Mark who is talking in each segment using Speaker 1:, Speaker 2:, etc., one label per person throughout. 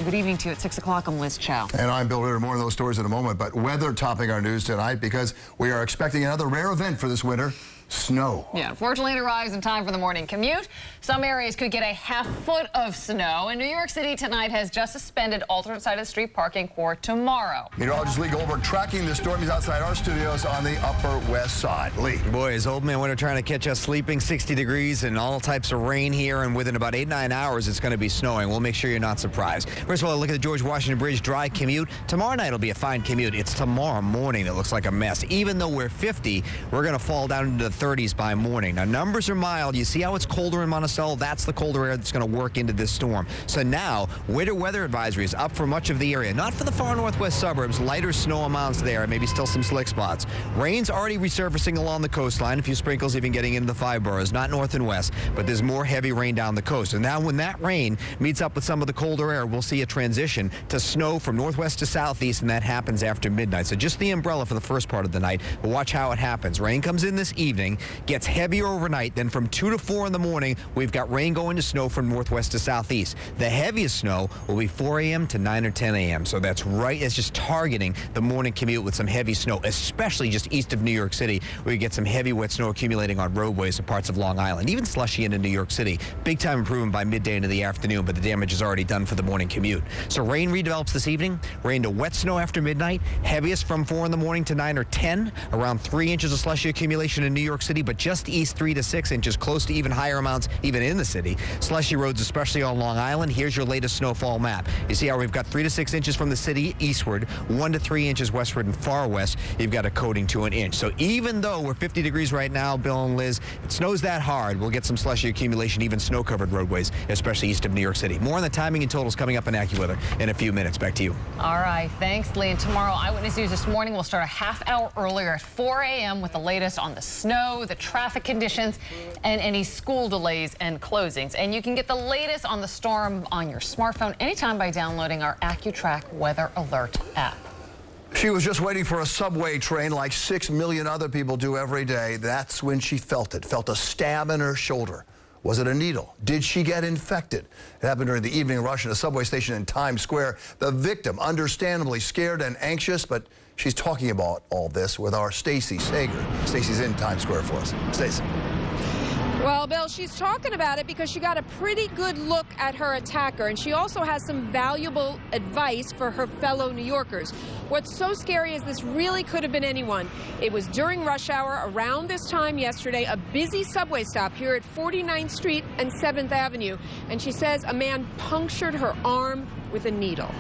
Speaker 1: Good evening to you at 6 o'clock. I'm Liz Chow.
Speaker 2: And I'm Bill Ritter. More of those stories in a moment, but weather topping our news tonight because we are expecting another rare event for this winter. Snow.
Speaker 1: Yeah, unfortunately, it arrives in time for the morning commute. Some areas could get a half-foot of snow, and New York City tonight has just suspended alternate side of the street parking for tomorrow.
Speaker 2: Meteorologist Lee Goldberg tracking the storm. He's outside our studios on the Upper West Side. Lee.
Speaker 3: Boys, old man winter trying to catch us sleeping. 60 degrees and all types of rain here, and within about 8-9 hours, it's going to be snowing. We'll make sure you're not surprised. First of all, look at the George Washington Bridge dry commute. Tomorrow night will be a fine commute. It's tomorrow morning that looks like a mess. Even though we're 50, we're going to fall down into the 30s by morning. Now, numbers are mild. You see how it's colder in Monticello? That's the colder air that's going to work into this storm. So now, winter weather advisory is up for much of the area. Not for the far northwest suburbs. Lighter snow amounts there. Maybe still some slick spots. Rain's already resurfacing along the coastline. A few sprinkles even getting into the 5 boroughs. Not north and west, but there's more heavy rain down the coast. And now when that rain meets up with some of the colder air, we'll see a transition to snow from northwest to southeast, and that happens after midnight. So just the umbrella for the first part of the night. But watch how it happens. Rain comes in this evening, gets heavier overnight, then from 2 to 4 in the morning, we've got rain going to snow from northwest to southeast. The heaviest snow will be 4 a.m. to 9 or 10 a.m. So that's right. It's just targeting the morning commute with some heavy snow, especially just east of New York City, where you get some heavy wet snow accumulating on roadways and parts of Long Island. Even slushy into New York City. Big time improvement by midday into the afternoon, but the damage is already done for the morning commute. So rain redevelops this evening. Rain to wet snow after midnight. Heaviest from 4 in the morning to 9 or 10. Around 3 inches of slushy accumulation in New York City, but just east 3 to 6 inches, close to even higher amounts even in the city. Slushy roads, especially on Long Island. Here's your latest snowfall map. You see how we've got 3 to 6 inches from the city eastward, 1 to 3 inches westward and far west. You've got a coating to an inch. So even though we're 50 degrees right now, Bill and Liz, it snows that hard, we'll get some slushy accumulation, even snow-covered roadways, especially east of New York City. More on the timing and totals coming up in AccuWeather in a few minutes. Back to you.
Speaker 1: All right, thanks, Lee. And tomorrow, Eyewitness News this morning will start a half hour earlier at 4 a.m. with the latest on the snow, the traffic conditions, and any school delays and closings. And you can get the latest on the storm on your smartphone anytime by downloading our AccuTrack Weather Alert app.
Speaker 2: She was just waiting for a subway train like 6 million other people do every day. That's when she felt it, felt a stab in her shoulder. Was it a needle? Did she get infected? It happened during the evening rush at a subway station in Times Square. The victim, understandably scared and anxious, but she's talking about all this with our Stacey Sager. Stacey's in Times Square for us. Stacey.
Speaker 4: Well, Bill, she's talking about it because she got a pretty good look at her attacker, and she also has some valuable advice for her fellow New Yorkers. What's so scary is this really could have been anyone. It was during rush hour around this time yesterday, a busy subway stop here at 49th Street and 7th Avenue, and she says a man punctured her arm with a needle.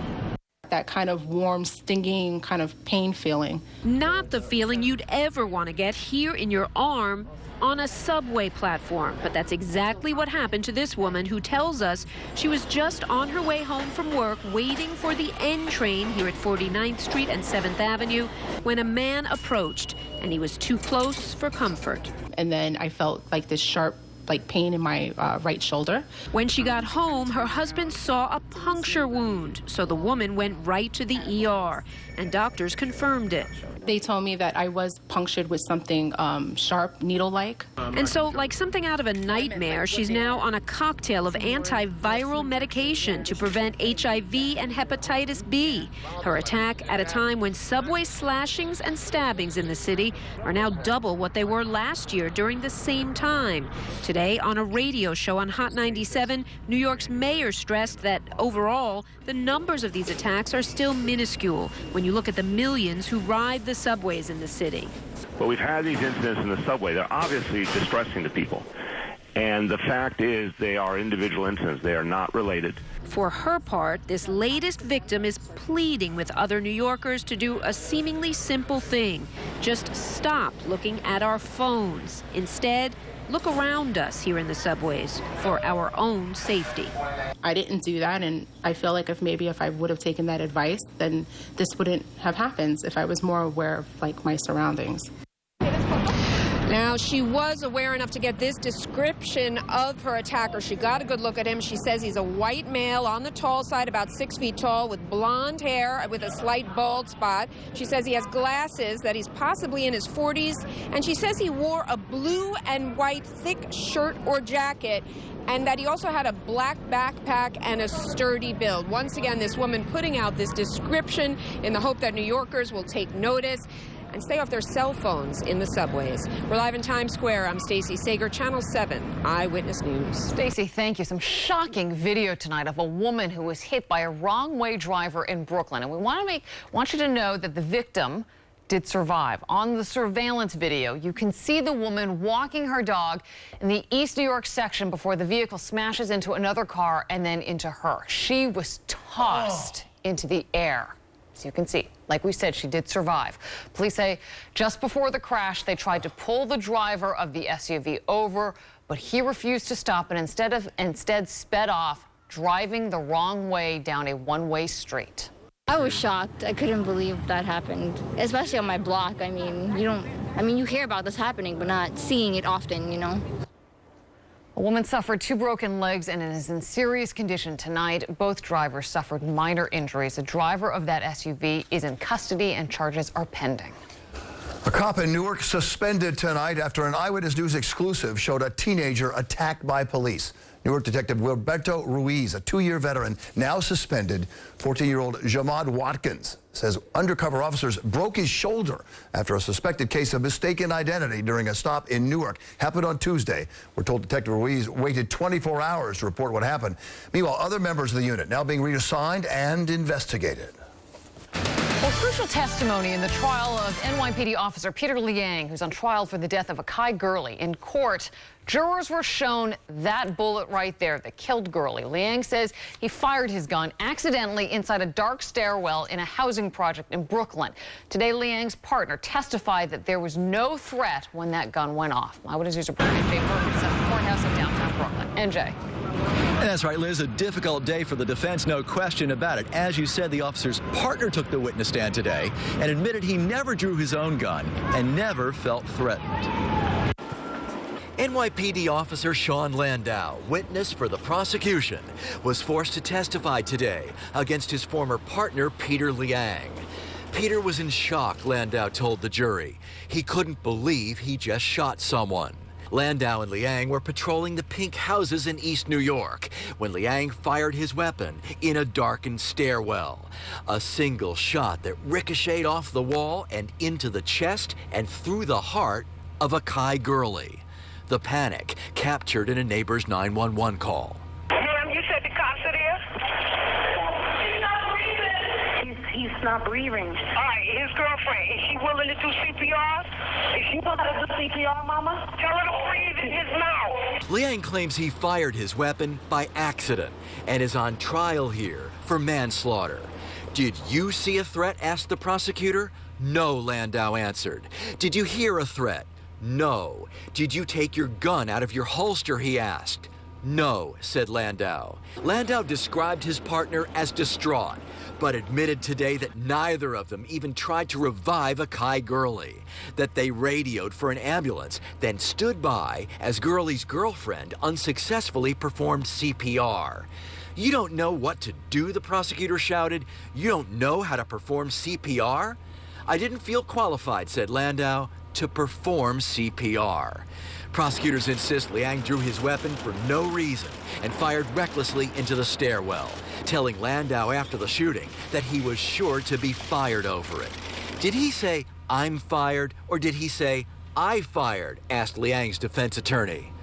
Speaker 5: That kind of warm, stinging kind of pain feeling.
Speaker 6: Not the feeling you'd ever want to get here in your arm on a subway platform. But that's exactly what happened to this woman who tells us she was just on her way home from work waiting for the N train here at 49th Street and 7th Avenue when a man approached, and he was too close for comfort.
Speaker 5: And then I felt like this sharp pain in my right shoulder.
Speaker 6: When she got home, her husband saw a puncture wound, so the woman went right to the ER, and doctors confirmed it.
Speaker 5: They told me that I was punctured with something sharp, needle-like.
Speaker 6: And so, like something out of a nightmare, she's now on a cocktail of antiviral medication to prevent HIV and hepatitis B. Her attack at a time when subway slashings and stabbings in the city are now double what they were last year during the same time. Today, on a radio show on Hot 97, New York's mayor stressed that overall, the numbers of these attacks are still minuscule when you look at the millions who ride the subways in the city.
Speaker 7: But we've had these incidents in the subway. They're obviously distressing to people. And the fact is they are individual incidents. They are not related.
Speaker 6: For her part, this latest victim is pleading with other New Yorkers to do a seemingly simple thing. Just stop looking at our phones. Instead, look around us here in the subways for our own safety.
Speaker 5: I didn't do that, and I feel like if I would have taken that advice, then this wouldn't have happened if I was more aware of my surroundings.
Speaker 4: Now, she was aware enough to get this description of her attacker. She got a good look at him. She says he's a white male on the tall side, about 6 feet tall, with blonde hair with a slight bald spot. She says he has glasses, that he's possibly in his 40s, and she says he wore a blue and white thick shirt or jacket, and that he also had a black backpack and a sturdy build. Once again, this woman putting out this description in the hope that New Yorkers will take notice and stay off their cell phones in the subways. We're live in Times Square. I'm Stacey Sager, Channel 7 Eyewitness News.
Speaker 1: Stacey, thank you. Some shocking video tonight of a woman who was hit by a wrong-way driver in Brooklyn. And we want you to know that the victim did survive. On the surveillance video, you can see the woman walking her dog in the East New York section before the vehicle smashes into another car and then into her. She was tossed into the air. As you can see, like we said, she did survive. Police say just before the crash, they tried to pull the driver of the SUV over, but he refused to stop and instead sped off, driving the wrong way down a one-way street.
Speaker 8: I was shocked. I couldn't believe that happened, especially on my block. I mean, you hear about this happening, but not seeing it often, you know.
Speaker 1: A woman suffered 2 broken legs and is in serious condition tonight. Both drivers suffered minor injuries. The driver of that SUV is in custody and charges are pending.
Speaker 2: A cop in Newark suspended tonight after an Eyewitness News exclusive showed a teenager attacked by police. Newark Detective Wilberto Ruiz, a 2-year veteran, now suspended. 14-year-old Jamad Watkins says undercover officers broke his shoulder after a suspected case of mistaken identity during a stop in Newark. Happened on Tuesday. We're told Detective Ruiz waited 24 hours to report what happened. Meanwhile, other members of the unit now being reassigned and investigated.
Speaker 1: Well, crucial testimony in the trial of NYPD officer Peter Liang, who's on trial for the death of Akai Gurley. In court, jurors were shown that bullet right there that killed Gurley. Liang says he fired his gun accidentally inside a dark stairwell in a housing project in Brooklyn. Today, Liang's partner testified that there was no threat when that gun went off. Eyewitness News reporter NJ Burkett at the courthouse in downtown Brooklyn. NJ.
Speaker 9: And that's right, Liz. A difficult day for the defense, no question about it. As you said, the officer's partner took the witness stand today and admitted he never drew his own gun and never felt threatened.
Speaker 10: NYPD officer Sean Landau, witness for the prosecution, was forced to testify today against his former partner, Peter Liang. Peter was in shock, Landau told the jury. He couldn't believe he just shot someone. Landau and Liang were patrolling the pink houses in East New York when Liang fired his weapon in a darkened stairwell. A single shot that ricocheted off the wall and into the chest and through the heart of Akai Gurley. The panic captured in a neighbor's 911 call.
Speaker 11: Ma'am, you said the cops are there? He's not breathing. All right, his girlfriend, is she willing to do CPR? Is she willing to do CPR, Mama? Tell her to breathe in his mouth.
Speaker 10: Liang claims he fired his weapon by accident and is on trial here for manslaughter. Did you see a threat? Asked the prosecutor. No, Landau answered. Did you hear a threat? No. Did you take your gun out of your holster? He asked. No, said Landau. Landau described his partner as distraught, but admitted today that neither of them even tried to revive Akai Gurley, that they radioed for an ambulance, then stood by as Gurley's girlfriend unsuccessfully performed CPR. You don't know what to do, the prosecutor shouted. You don't know how to perform CPR? I didn't feel qualified, said Landau, to perform CPR. Prosecutors insist Liang drew his weapon for no reason and fired recklessly into the stairwell, telling Landau after the shooting that he was sure to be fired over it. Did he say, "I'm fired," or did he say, "I fired," asked Liang's defense attorney.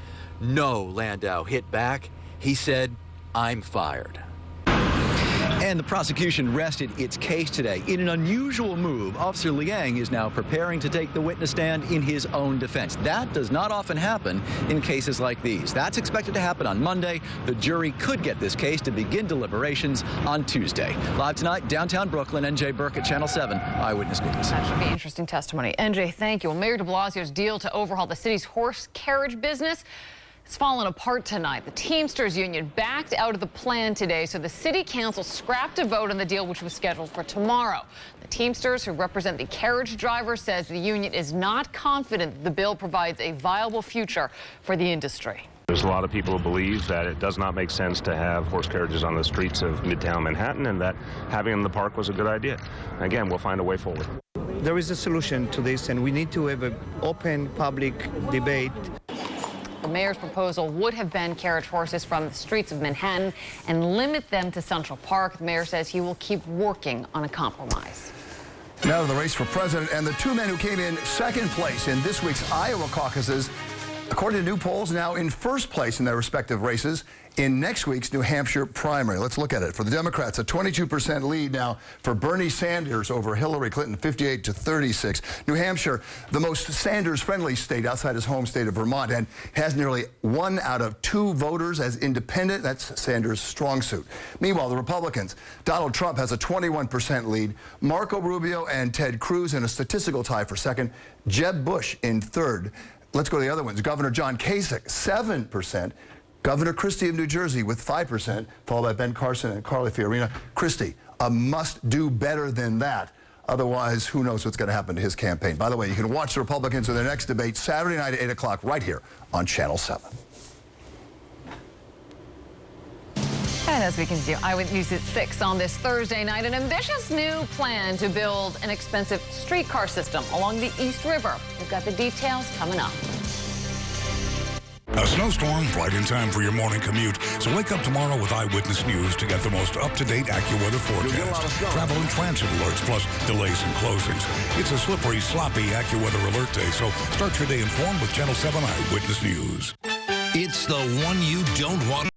Speaker 10: No, Landau hit back. He said, "I'm fired."
Speaker 9: And the prosecution rested its case today. In an unusual move, Officer Liang is now preparing to take the witness stand in his own defense. That does not often happen in cases like these. That's expected to happen on Monday. The jury could get this case to begin deliberations on Tuesday. Live tonight, downtown Brooklyn, NJ Burkett, Channel 7 Eyewitness News.
Speaker 1: That should be interesting testimony. NJ, thank you. Well, Mayor de Blasio's deal to overhaul the city's horse carriage business It's fallen apart tonight. The Teamsters union backed out of the plan today, so the city council scrapped a vote on the deal, which was scheduled for tomorrow. The Teamsters, who represent the carriage drivers, says the union is not confident that the bill provides a viable future for the industry.
Speaker 12: There's a lot of people who believe that it does not make sense to have horse carriages on the streets of Midtown Manhattan, and that having them in the park was a good idea. Again, we'll find a way forward.
Speaker 13: There is a solution to this, and we need to have an open public debate.
Speaker 1: The mayor's proposal would have banned carriage horses from the streets of Manhattan and limit them to Central Park. The mayor says he will keep working on a compromise.
Speaker 2: Now to the race for president, and the two men who came in second place in this week's Iowa caucuses, according to new polls, now in first place in their respective races in next week's New Hampshire primary. Let's look at it. For the Democrats, a 22% lead now for Bernie Sanders over Hillary Clinton, 58 to 36. New Hampshire, the most Sanders-friendly state outside his home state of Vermont, and has nearly 1 out of 2 voters as independent. That's Sanders' strong suit. Meanwhile, the Republicans, Donald Trump has a 21% lead. Marco Rubio and Ted Cruz in a statistical tie for second. Jeb Bush in third. Let's go to the other ones. Governor John Kasich, 7%. Governor Christie of New Jersey with 5%, followed by Ben Carson and Carly Fiorina. Christie, a must-do better than that. Otherwise, who knows what's going to happen to his campaign. By the way, you can watch the Republicans in their next debate Saturday night at 8 o'clock right here on Channel 7.
Speaker 1: And as we continue, Eyewitness News at 6 on this Thursday night, an ambitious new plan to build an expensive streetcar system along the East River. We've got the details coming up.
Speaker 14: A snowstorm right in time for your morning commute. So wake up tomorrow with Eyewitness News to get the most up-to-date AccuWeather forecast. Travel and transit alerts, plus delays and closings. It's a slippery, sloppy AccuWeather alert day, so start your day informed with Channel 7 Eyewitness News.
Speaker 15: It's the one you don't want